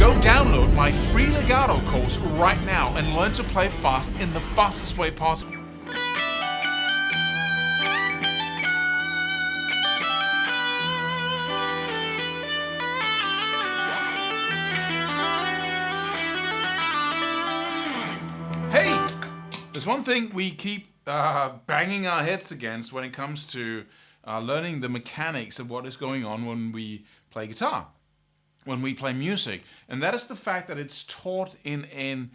Go download my free legato course right now and learn to play fast in the fastest way possible. Hey, there's one thing we keep banging our heads against when it comes to learning the mechanics of what is going on when we play guitar, when we play music, and that is the fact that it's taught in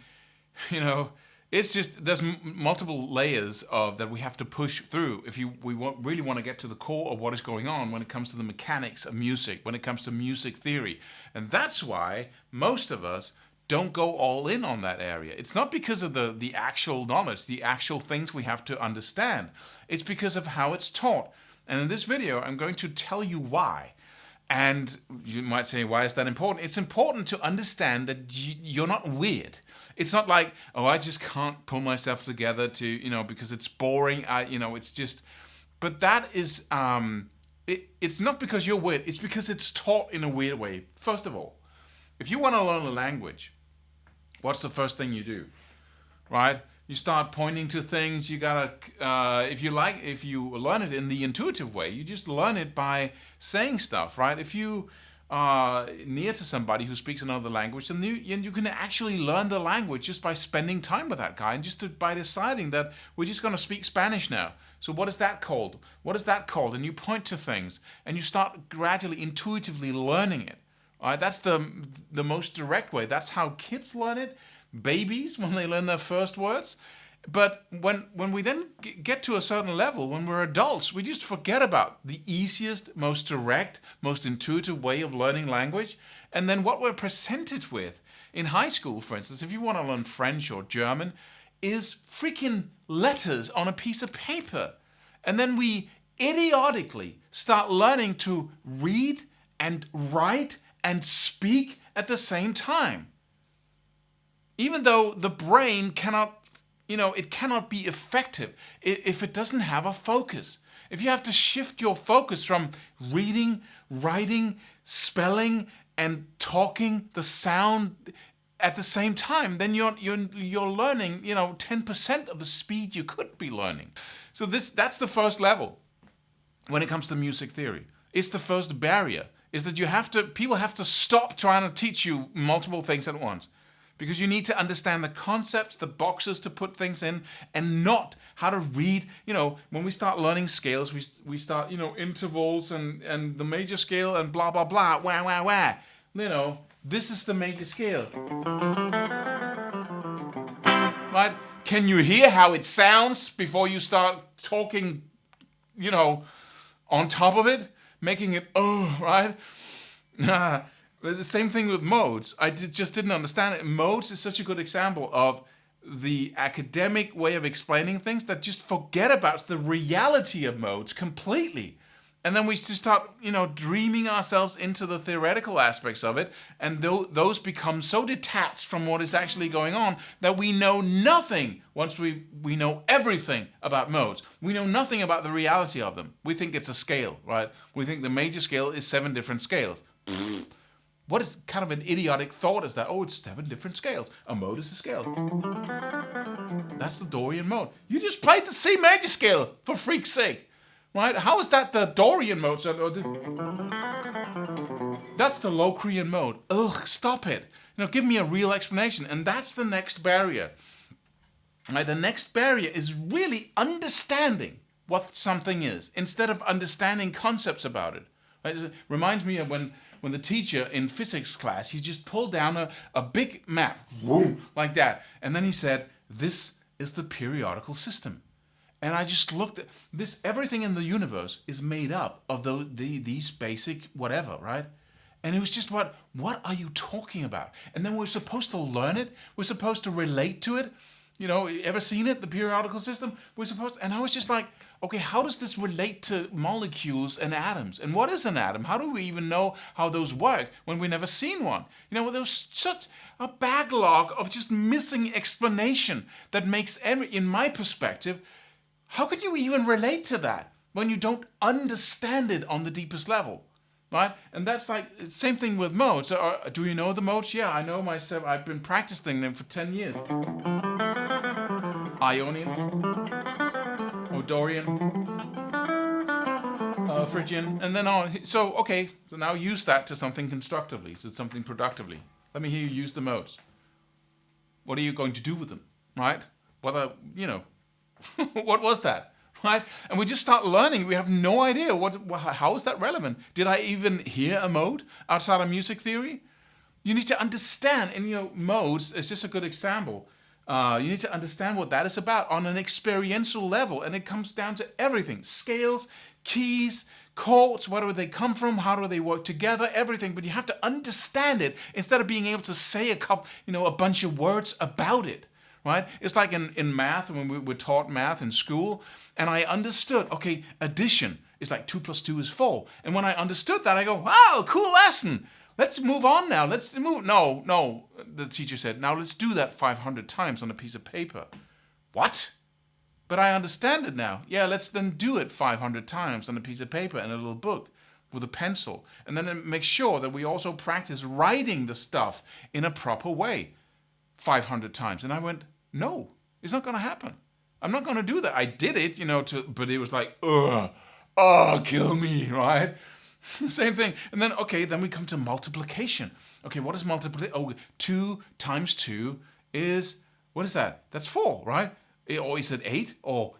it's just there's multiple layers of that we have to push through if we really want to get to the core of what is going on when it comes to the mechanics of music, when it comes to music theory. And that's why most of us don't go all in on that area. It's not because of the actual knowledge, the actual things we have to understand. It's because of how it's taught. And in this video, I'm going to tell you why. And you might say, why is that important? It's important to understand that you're not weird. It's not like, oh, I just can't pull myself together to, because it's boring. It's just, but that is, it's not because you're weird. It's because it's taught in a weird way. First of all, if you want to learn a language, what's the first thing you do, right? You start pointing to things. You gotta, if you learn it in the intuitive way, you just learn it by saying stuff, right? If you are near to somebody who speaks another language, then you can actually learn the language just by spending time with that guy and just by deciding that we're just gonna speak Spanish now. So what is that called? What is that called? And you point to things and you start gradually, intuitively learning it. All right, that's the most direct way. That's how kids learn it. Babies, when they learn their first words. But when we then get to a certain level, when we're adults, we just forget about the easiest, most direct, most intuitive way of learning language. And then what we're presented with in high school, for instance, if you want to learn French or German, is freaking letters on a piece of paper. And then we idiotically start learning to read and write and speak at the same time. Even though the brain cannot, it cannot be effective if it doesn't have a focus. If you have to shift your focus from reading, writing, spelling, and talking the sound at the same time, then you're learning, 10% of the speed you could be learning. So that's the first level when it comes to music theory. It's the first barrier, is that people have to stop trying to teach you multiple things at once. Because you need to understand the concepts, the boxes to put things in, and not how to read. When we start learning scales, we start, intervals and the major scale and blah, blah, blah, wah, wah, wah. This is the major scale. Right? Can you hear how it sounds before you start talking, on top of it? Making it, right? The same thing with modes. I just didn't understand it. Modes is such a good example of the academic way of explaining things that just forget about the reality of modes completely. And then we just start, dreaming ourselves into the theoretical aspects of it. And those become so detached from what is actually going on that we know nothing once we know everything about modes. We know nothing about the reality of them. We think it's a scale, right? We think the major scale is 7 different scales. What is kind of an idiotic thought is that, it's 7 different scales. A mode is a scale. That's the Dorian mode. You just played the C major scale, for freak's sake. Right? How is that the Dorian mode? That's the Locrian mode. Ugh, stop it. Give me a real explanation. And that's the next barrier. Right? The next barrier is really understanding what something is, instead of understanding concepts about it. Right? It reminds me of when the teacher in physics class, he just pulled down a big map, like that. And then he said, this is the periodical system. And I just looked at this, everything in the universe is made up of these basic whatever, right? And it was just what are you talking about? And then we're supposed to learn it. We're supposed to relate to it. Ever seen it, the periodical system? And I was just like, okay, how does this relate to molecules and atoms? And what is an atom? How do we even know how those work when we've never seen one? There's such a backlog of just missing explanation that makes in my perspective, how can you even relate to that when you don't understand it on the deepest level? right? And that's like same thing with modes. Do you know the modes? Yeah, I know myself. I've been practicing them for 10 years. Ionian, Dorian, Phrygian, and then on. So okay, so now use that to something constructively, so something productively. Let me hear you use the modes. What are you going to do with them, right? Whether, what was that, right? And we just start learning. We have no idea how is that relevant? Did I even hear a mode outside of music theory? You need to understand, and modes is just a good example. You need to understand what that is about on an experiential level, and it comes down to everything: scales, keys, chords, where do they come from, how do they work together, everything. But you have to understand it instead of being able to say a bunch of words about it. Right? It's like in math, when we were taught math in school, and I understood, okay, addition is like 2 + 2 is 4. And when I understood that, I go, wow, cool lesson. Let's move on now. No, the teacher said, now let's do that 500 times on a piece of paper. What? But I understand it now. Yeah, let's then do it 500 times on a piece of paper in a little book with a pencil. And then make sure that we also practice writing the stuff in a proper way 500 times. And I went, no, it's not going to happen. I'm not going to do that. I did it, but it was like, kill me, right? Same thing. And then, then we come to multiplication. Okay, what is multiplication? Oh, 2 times 2 is, what is that? That's 4, right? Or is it 8? Or,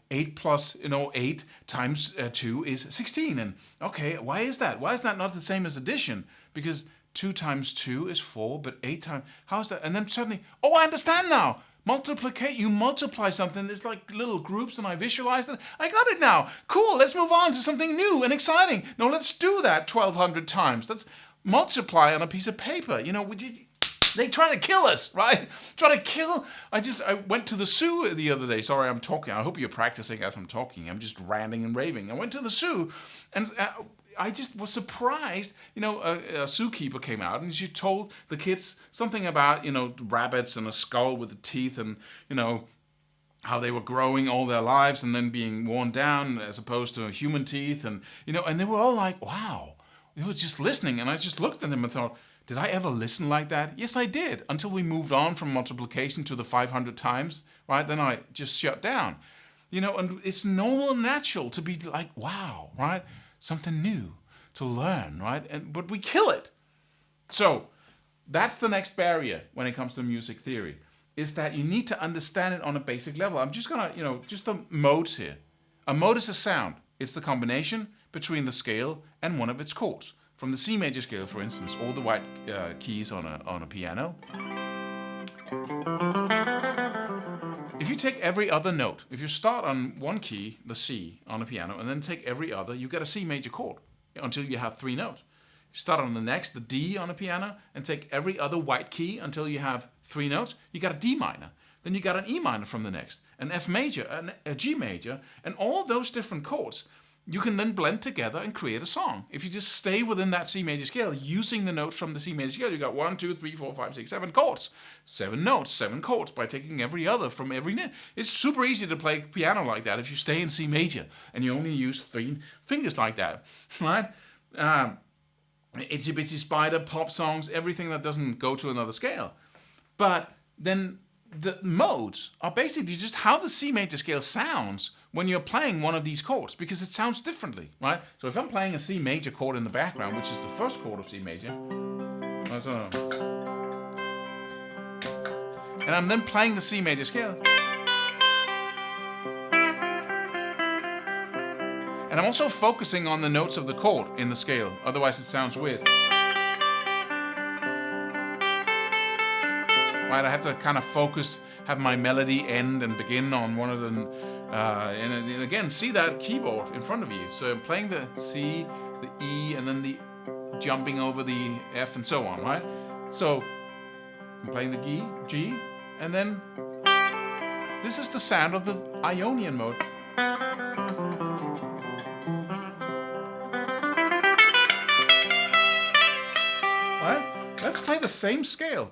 8 plus, 8 times 2 is 16. And, okay, why is that? Why is that not the same as addition? Because 2 times 2 is 4, but 8 times, how is that? And then suddenly, I understand now. You multiply something, it's like little groups, and I visualized it. I got it now. Cool, let's move on to something new and exciting. No, let's do that 1,200 times. Let's multiply on a piece of paper. They try to kill us, right? I went to the zoo the other day. Sorry, I'm talking. I hope you're practicing as I'm talking. I'm just ranting and raving. I went to the zoo, and I just was surprised. A zookeeper came out and she told the kids something about, rabbits and a skull with the teeth, and, how they were growing all their lives and then being worn down as opposed to human teeth. And, and they were all like, wow. They were just listening. And I just looked at them and thought, did I ever listen like that? Yes, I did. Until we moved on from multiplication to the 500 times, right? Then I just shut down. And it's normal and natural to be like, wow, right? Something new to learn, right? But we kill it. So that's the next barrier when it comes to music theory, is that you need to understand it on a basic level. I'm just gonna, just the modes here. A mode is a sound. It's the combination between the scale and one of its chords. From the C major scale, for instance, all the white keys on a piano. If you take every other note, if you start on one key, the C, on a piano, and then take every other, you get a C major chord until you have 3 notes. You start on the next, the D on a piano, and take every other white key until you have 3 notes, you got a D minor. Then you got an E minor from the next, an F major, a G major, and all those different chords you can then blend together and create a song. If you just stay within that C major scale, using the notes from the C major scale, you got 1, 2, 3, 4, 5, 6, 7 chords. 7 notes, 7 chords by taking every other from every note. It's super easy to play piano like that if you stay in C major and you only use 3 fingers like that, right? Itsy Bitsy Spider, pop songs, everything that doesn't go to another scale. But then the modes are basically just how the C major scale sounds when you're playing one of these chords, because it sounds differently, right? So if I'm playing a C major chord in the background, which is the first chord of C major, and I'm then playing the C major scale, and I'm also focusing on the notes of the chord in the scale, otherwise it sounds weird. Right, I have to kind of focus, have my melody end and begin on one of them. And again, see that keyboard in front of you. So I'm playing the C, the E, and then the jumping over the F and so on, right? So I'm playing the G, and then this is the sound of the Ionian mode. Right? Let's play the same scale.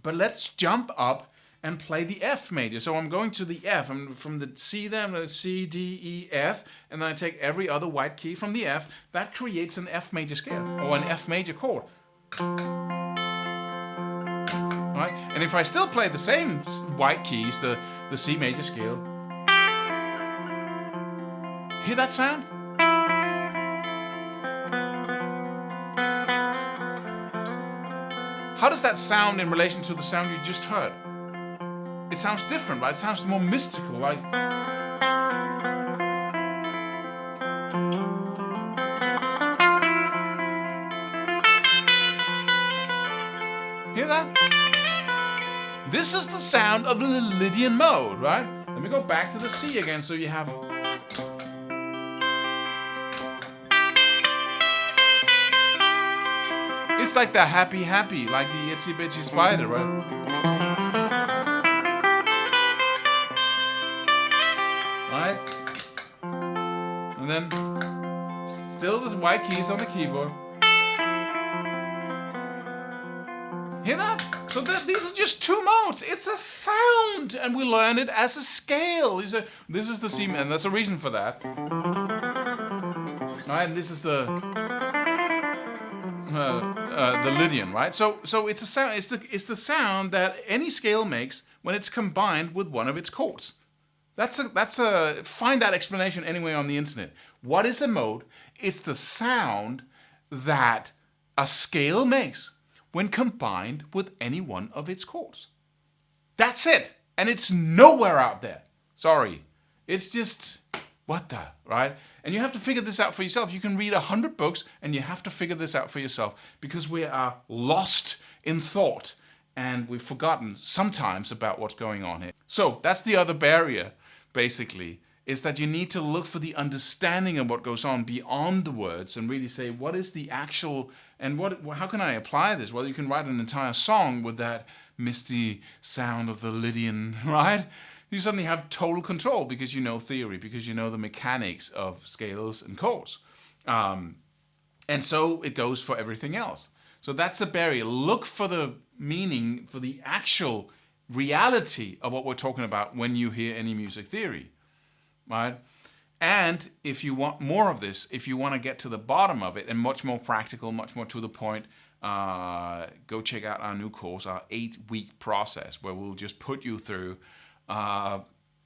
But let's jump up and play the F major. So I'm going to the F. I'm from the C then, C, D, E, F, and then I take every other white key from the F. That creates an F major scale, or an F major chord. Right? And if I still play the same white keys, the C major scale, hear that sound? How does that sound in relation to the sound you just heard? It sounds different, right? It sounds more mystical, like... Hear that? This is the sound of the Lydian mode, right? Let me go back to the C again so you have... It's like the happy, like the itsy bitsy spider, right? Right? And then still the white keys on the keyboard. Hear that? So these are just two modes. It's a sound, and we learn it as a scale. This is the C, and there's a reason for that. Right? And this is the Lydian, right? So it's a sound. It's the sound that any scale makes when it's combined with one of its chords. Find that explanation anywhere on the internet. What is a mode? It's the sound that a scale makes when combined with any one of its chords. That's it. And it's nowhere out there. Sorry. It's just, what the, right? And you have to figure this out for yourself. You can read 100 books and you have to figure this out for yourself because we are lost in thought and we've forgotten sometimes about what's going on here. So that's the other barrier, basically, is that you need to look for the understanding of what goes on beyond the words and really say, what is the actual, and how can I apply this? Well, you can write an entire song with that misty sound of the Lydian, right? You suddenly have total control because you know theory, because you know the mechanics of scales and chords. And so it goes for everything else. So that's the barrier. Look for the meaning, for the actual reality of what we're talking about when you hear any music theory, right? And if you want more of this, if you want to get to the bottom of it and much more practical, much more to the point, go check out our new course, our 8-week process, where we'll just put you through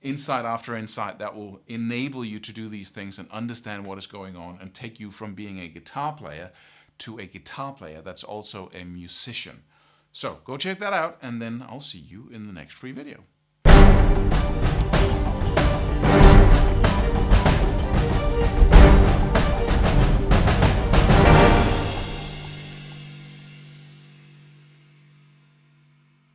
insight after insight that will enable you to do these things and understand what is going on and take you from being a guitar player to a guitar player that's also a musician. So go check that out, and then I'll see you in the next free video.